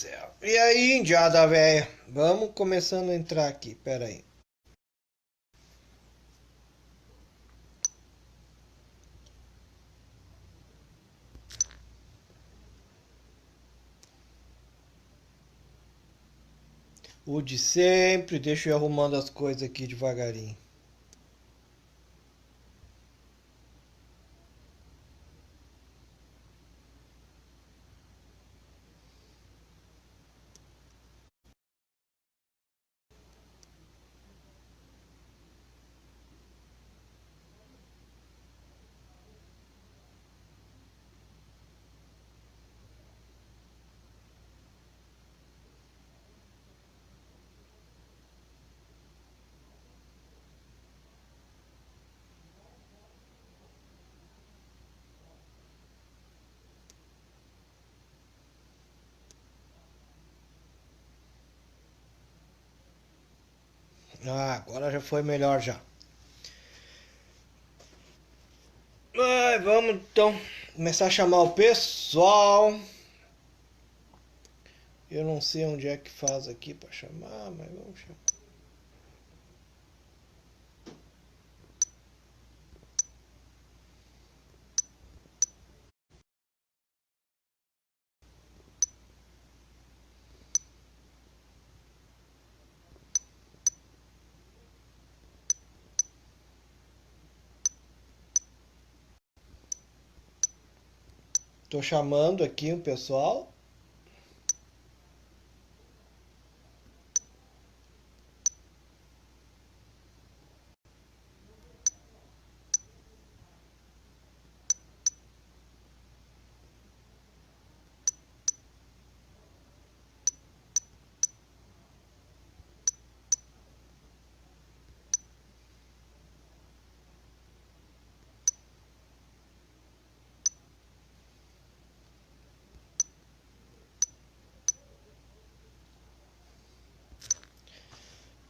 céu. E aí, indiada velha? Vamos começando a entrar aqui, pera aí. O de sempre, deixa eu ir arrumando as coisas aqui devagarinho. Ah, agora já foi melhor já. Vamos então começar a chamar o pessoal. Eu não sei onde é que faz aqui para chamar, mas vamos chamar. Tô chamando aqui o pessoal.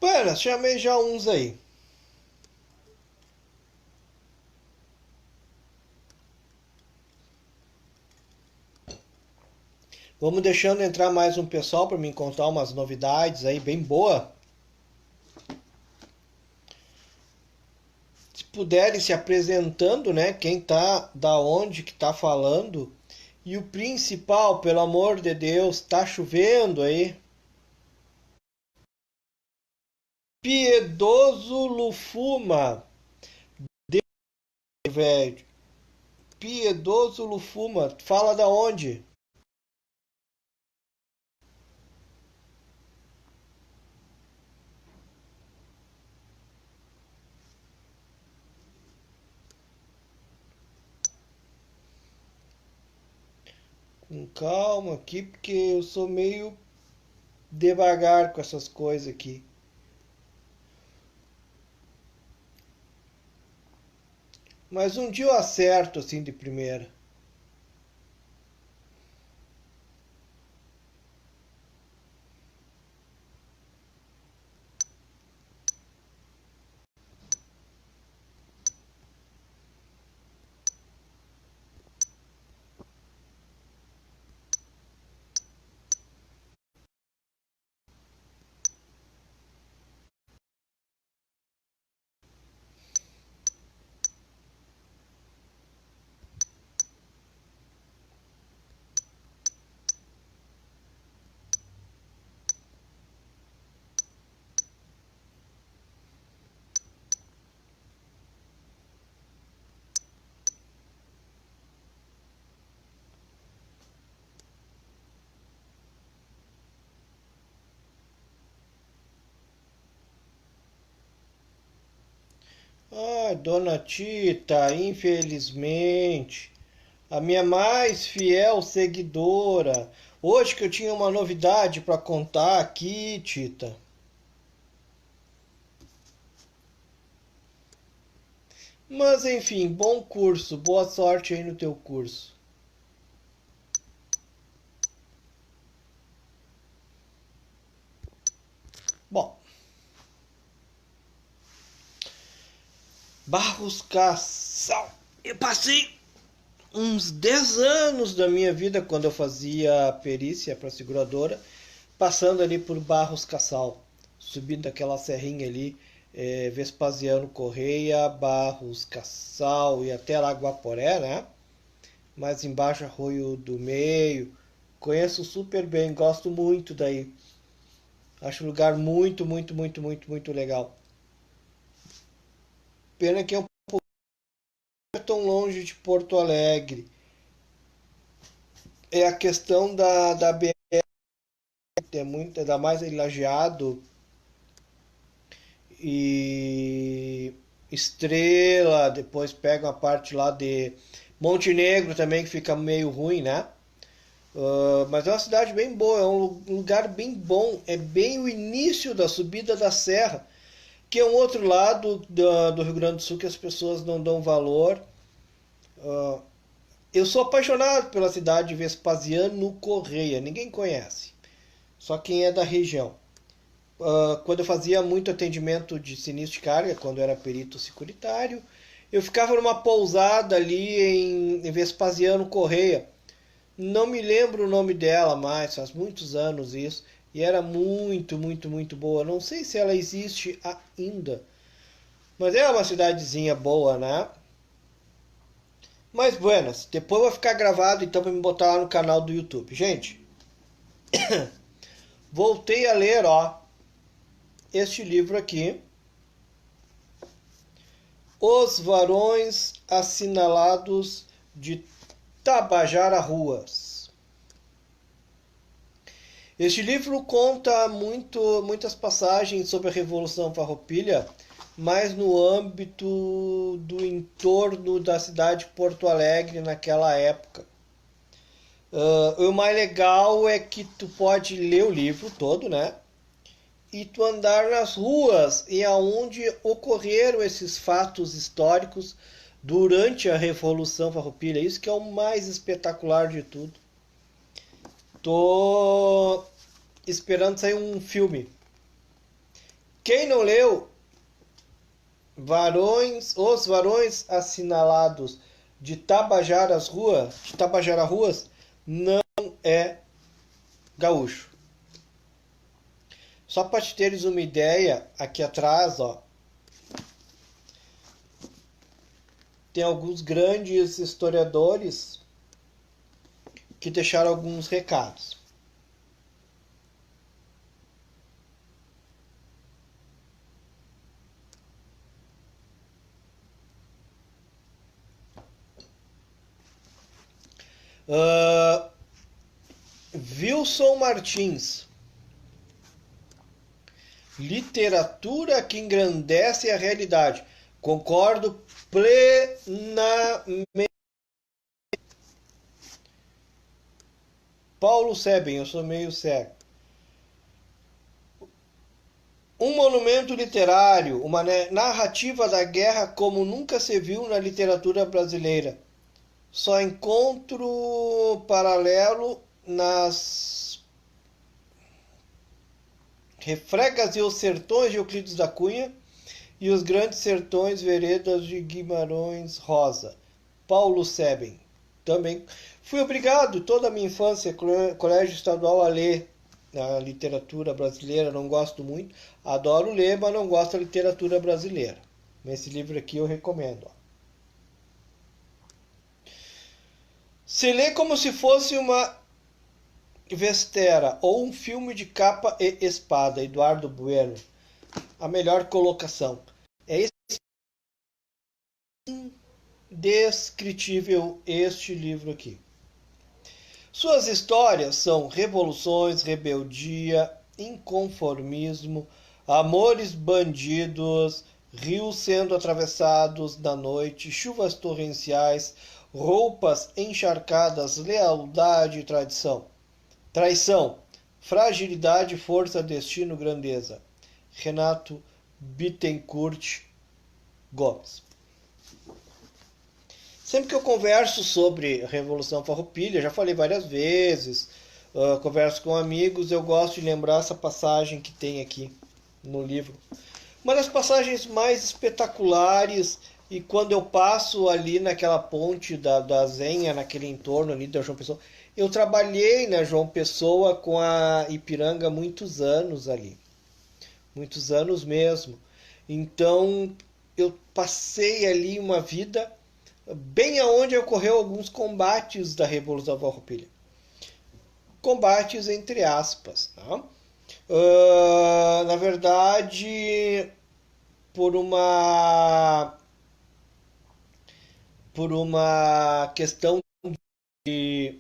Pera, chamei já uns aí. Vamos deixando entrar mais um pessoal para me contar umas novidades aí bem boa. Se puderem se apresentando, né? Quem tá, da onde que tá falando. E o principal, pelo amor de Deus, tá chovendo aí. Piedoso Lufuma, velho. Piedoso Lufuma, fala da onde? Com calma aqui, porque eu sou meio devagar com essas coisas aqui. Mas um dia eu acerto assim de primeira. Ah, dona Tita, infelizmente, a minha mais fiel seguidora. Hoje que eu tinha uma novidade para contar aqui, Tita. Mas enfim, bom curso, boa sorte aí no teu curso. Bom, Barros Cassal. Eu passei. uns 10 anos da minha vida, quando eu fazia perícia para seguradora, passando ali por Barros Cassal, subindo aquela serrinha ali, Vespasiano Correia, Barros Cassal e até Lagoaporé, né? Mais embaixo Arroio do Meio. Conheço super bem, gosto muito daí. Acho um lugar muito, muito, muito, muito, muito legal. Pena que é um pouco tão longe de Porto Alegre. É a questão da BR, é muito, ainda mais em Lajeado e Estrela, depois pega uma parte lá de Montenegro também, que fica meio ruim, né? Mas é uma cidade bem boa, é um lugar bem bom, é bem o início da subida da serra, que é um outro lado do Rio Grande do Sul que as pessoas não dão valor. Eu sou apaixonado pela cidade de Vespasiano Correia, ninguém conhece, só quem é da região. Quando eu fazia muito atendimento de sinistro de carga, quando eu era perito securitário, eu ficava numa pousada ali em Vespasiano Correia. Não me lembro o nome dela mais, faz muitos anos isso. E era muito, muito, muito boa. Não sei se ela existe ainda. Mas é uma cidadezinha boa, né? Mas, buenas, depois vai ficar gravado então para me botar lá no canal do YouTube. Gente, voltei a ler, ó, este livro aqui. Os Varões Assinalados de Tabajara Ruas. Este livro conta muitas passagens sobre a Revolução Farroupilha, mas no âmbito do entorno da cidade de Porto Alegre naquela época. O mais legal é que tu pode ler o livro todo, né? E tu andar nas ruas e aonde ocorreram esses fatos históricos durante a Revolução Farroupilha. Isso que é o mais espetacular de tudo. Tô esperando sair um filme. Quem não leu Os Varões Assinalados de Tabajara Ruas, não é gaúcho. Só para te teres uma ideia, aqui atrás, ó, tem alguns grandes historiadores que deixaram alguns recados. Wilson Martins. Literatura que engrandece a realidade. Concordo plenamente. Paulo Seben, eu sou meio cego. Um monumento literário, uma narrativa da guerra como nunca se viu na literatura brasileira. Só encontro paralelo nas Refregas e os Sertões de Euclides da Cunha e os Grandes Sertões Veredas de Guimarães Rosa. Paulo Seben. Também fui obrigado toda a minha infância, colégio estadual, a ler a literatura brasileira. Não gosto muito, adoro ler, mas não gosto da literatura brasileira. Esse livro aqui eu recomendo. Se lê como se fosse uma Vestera ou um filme de capa e espada. Eduardo Bueno. A melhor colocação. É indescritível este livro aqui. Suas histórias são revoluções, rebeldia, inconformismo, amores bandidos, rios sendo atravessados na noite, chuvas torrenciais, roupas encharcadas, lealdade e tradição. Traição, fragilidade, força, destino, grandeza. Renato Bittencourt Gomes. Sempre que eu converso sobre a Revolução Farroupilha, já falei várias vezes, converso com amigos, eu gosto de lembrar essa passagem que tem aqui no livro. Uma das passagens mais espetaculares E quando eu passo ali naquela ponte da Zenha, naquele entorno ali da João Pessoa, eu trabalhei na João Pessoa com a Ipiranga há muitos anos ali, muitos anos mesmo. Então eu passei ali uma vida bem aonde ocorreu alguns combates da Revolução Farroupilha. Combates entre aspas. Tá? Na verdade, por uma questão de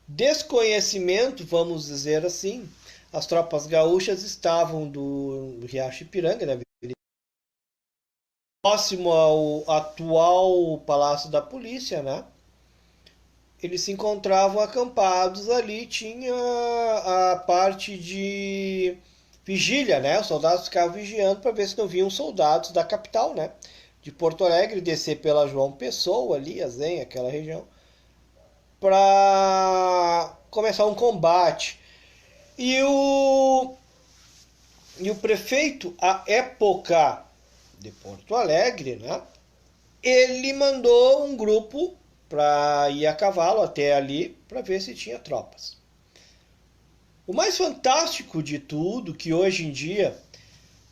desconhecimento, vamos dizer assim, as tropas gaúchas estavam do Riacho Ipiranga, né, próximo ao atual Palácio da Polícia, né? Eles se encontravam acampados ali, tinha a parte de vigília, né? Os soldados ficavam vigiando para ver se não vinham soldados da capital, né? De Porto Alegre, descer pela João Pessoa ali, Azem, aquela região, para começar um combate. E o prefeito, à época de Porto Alegre, né? Ele mandou um grupo para ir a cavalo até ali para ver se tinha tropas. O mais fantástico de tudo, que hoje em dia,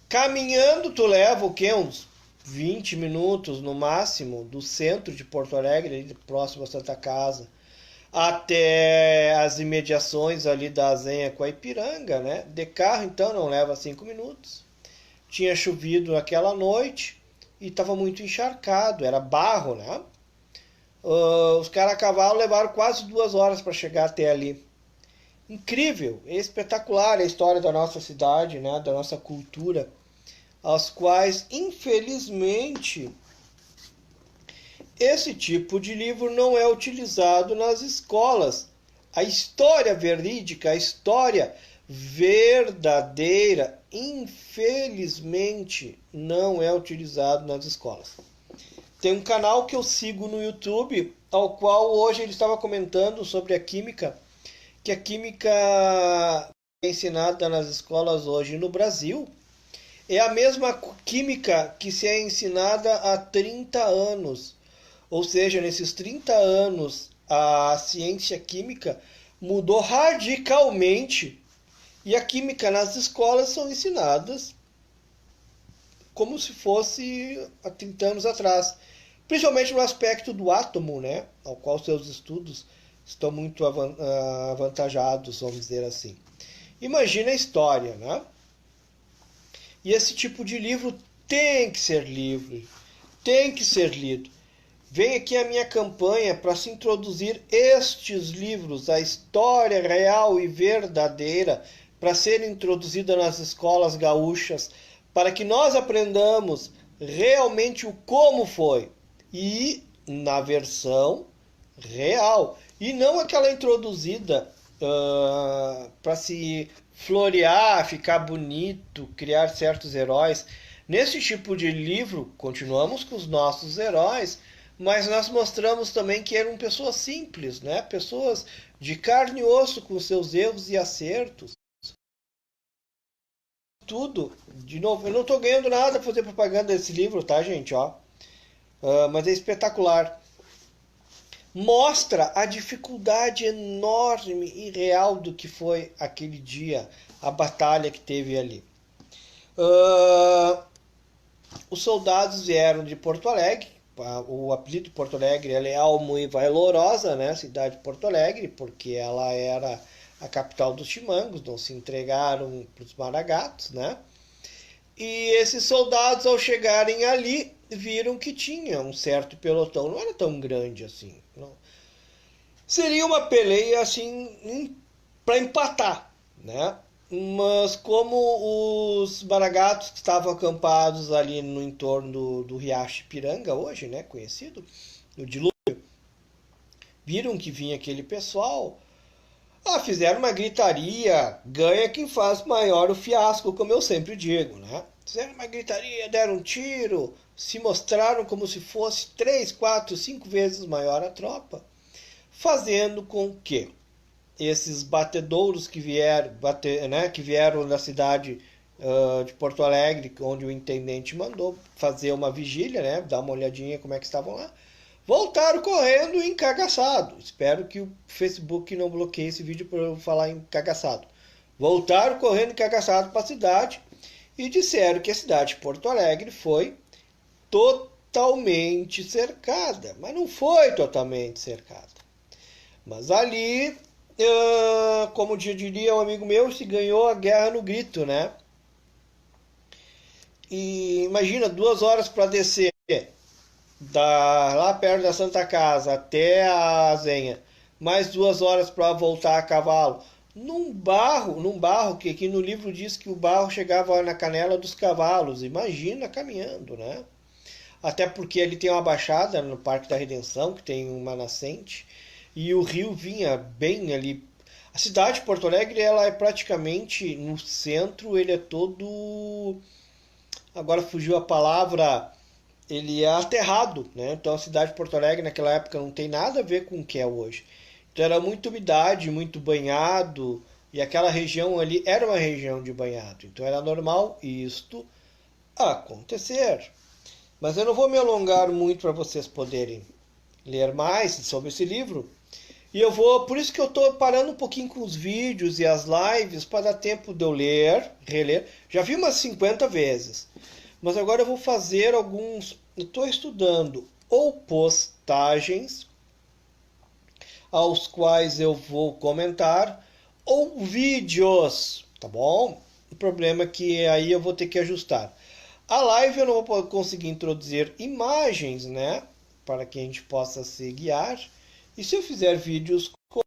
caminhando tu leva o quê? Uns 20 minutos no máximo do centro de Porto Alegre, próximo a Santa Casa, até as imediações ali da Zenha com a Ipiranga, né? De carro então não leva 5 minutos. Tinha chovido naquela noite e estava muito encharcado, era barro, né? Os caras a cavalo levaram quase 2 horas para chegar até ali. Incrível, espetacular a história da nossa cidade, né? Da nossa cultura, as quais, infelizmente, esse tipo de livro não é utilizado nas escolas. A história verídica, a história verdadeira, infelizmente, não é utilizado nas escolas. Tem um canal que eu sigo no YouTube, ao qual hoje ele estava comentando sobre a química, que a química é ensinada nas escolas hoje no Brasil é a mesma química que se é ensinada há 30 anos. Ou seja, nesses 30 anos, a ciência química mudou radicalmente e a química nas escolas são ensinadas como se fosse há 30 anos atrás. Principalmente no aspecto do átomo, né? Ao qual seus estudos estão muito avantajados, vamos dizer assim. Imagina a história, né? E esse tipo de livro tem que ser livre, tem que ser lido. Vem aqui a minha campanha para se introduzir estes livros, a história real e verdadeira, para ser introduzida nas escolas gaúchas, para que nós aprendamos realmente o como foi e na versão real e não aquela introduzida para se florear, ficar bonito, criar certos heróis. Nesse tipo de livro, continuamos com os nossos heróis, mas nós mostramos também que eram pessoas simples, né? Pessoas de carne e osso com seus erros e acertos. Tudo, de novo, eu não estou ganhando nada para fazer propaganda desse livro, tá, gente? Ó. Mas é espetacular. Mostra a dificuldade enorme e real do que foi aquele dia, a batalha que teve ali. Os soldados vieram de Porto Alegre, o apelido de Porto Alegre é Almo e Vailorosa, né? Cidade de Porto Alegre, porque ela era a capital dos chimangos, não se entregaram para os maragatos, né? E esses soldados, ao chegarem ali, viram que tinha um certo pelotão, não era tão grande assim. Não. Seria uma peleia assim para empatar, né? Mas como os maragatos que estavam acampados ali no entorno do Riacho Ipiranga hoje, né, conhecido, no dilúvio, viram que vinha aquele pessoal, fizeram uma gritaria, ganha quem faz maior o fiasco, como eu sempre digo, né? Fizeram uma gritaria, deram um tiro, se mostraram como se fosse 3, 4, 5 vezes maior a tropa, fazendo com que esses batedouros que vieram, que vieram da cidade de Porto Alegre, onde o intendente mandou fazer uma vigília, né? Dar uma olhadinha como é que estavam lá. Voltaram correndo encagaçado. Espero que o Facebook não bloqueie esse vídeo por eu falar encagaçado. Voltaram correndo encagaçado para a cidade e disseram que a cidade de Porto Alegre foi totalmente cercada. Mas não foi totalmente cercada. Mas ali, como diria um amigo meu, se ganhou a guerra no grito, né? E imagina, 2 horas para descer lá perto da Santa Casa até a Zenha, mais 2 horas para voltar a cavalo. Num barro que aqui no livro diz que o barro chegava na canela dos cavalos. Imagina caminhando, né? Até porque ali tem uma baixada no Parque da Redenção, que tem uma nascente, e o rio vinha bem ali. A cidade de Porto Alegre, ela é praticamente no centro, ele é todo... Agora fugiu a palavra, ele é aterrado, né? Então a cidade de Porto Alegre naquela época não tem nada a ver com o que é hoje. Então era muita umidade, muito banhado, e aquela região ali era uma região de banhado. Então era normal isto acontecer. Mas eu não vou me alongar muito para vocês poderem ler mais sobre esse livro. E por isso que eu estou parando um pouquinho com os vídeos e as lives para dar tempo de eu ler, reler. Já vi umas 50 vezes. Mas agora eu vou fazer alguns... Eu estou estudando ou postagens aos quais eu vou comentar, ou vídeos, tá bom? O problema é que aí eu vou ter que ajustar. A live eu não vou conseguir introduzir imagens, né? Para que a gente possa se guiar. E se eu fizer vídeos com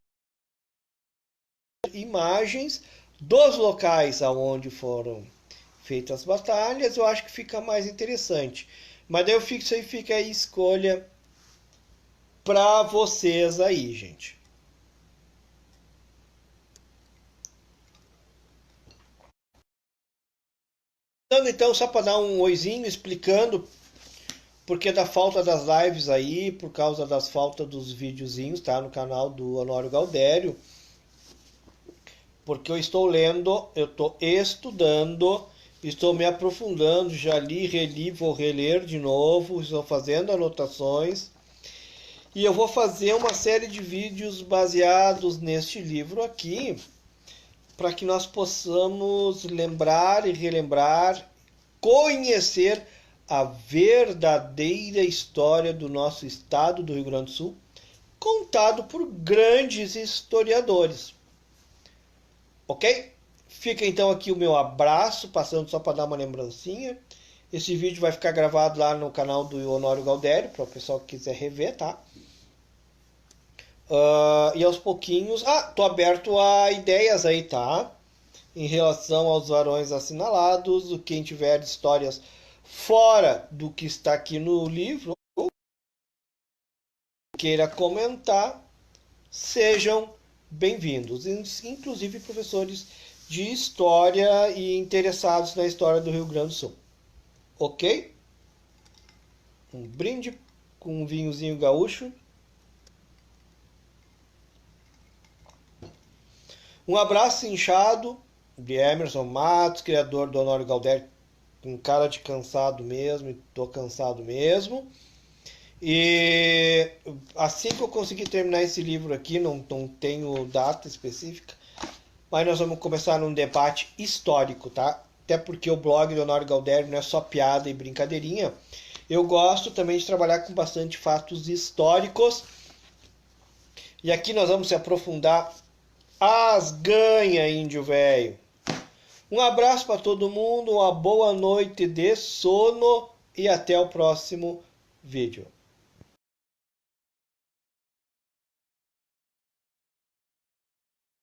imagens dos locais aonde foram feitas as batalhas, eu acho que fica mais interessante. Mas daí isso aí fica a escolha para vocês aí, gente. Então, só para dar um oizinho explicando porque da falta das lives aí, por causa das faltas dos videozinhos, tá? No canal do Honório Galdério. Porque eu estou lendo, eu estou estudando, estou me aprofundando, já li, reli, vou reler de novo, estou fazendo anotações. E eu vou fazer uma série de vídeos baseados neste livro aqui, para que nós possamos lembrar e relembrar, conhecer a verdadeira história do nosso estado do Rio Grande do Sul, contado por grandes historiadores. Ok? Fica então aqui o meu abraço, passando só para dar uma lembrancinha. Esse vídeo vai ficar gravado lá no canal do Honório Galdério, para o pessoal que quiser rever, tá? E aos pouquinhos... tô aberto a ideias aí, tá? Em relação aos varões assinalados, quem tiver histórias fora do que está aqui no livro, queira comentar, sejam bem-vindos. Inclusive professores de história e interessados na história do Rio Grande do Sul. Ok? Um brinde com um vinhozinho gaúcho. Um abraço inchado de Emerson Matos, criador do Honório Galdério, com cara de cansado mesmo, e tô cansado mesmo. E assim que eu conseguir terminar esse livro aqui, não tenho data específica, mas nós vamos começar num debate histórico, tá? Até porque o blog do Honório Galdério não é só piada e brincadeirinha. Eu gosto também de trabalhar com bastante fatos históricos. E aqui nós vamos se aprofundar as ganha, índio velho. Um abraço para todo mundo, uma boa noite de sono e até o próximo vídeo.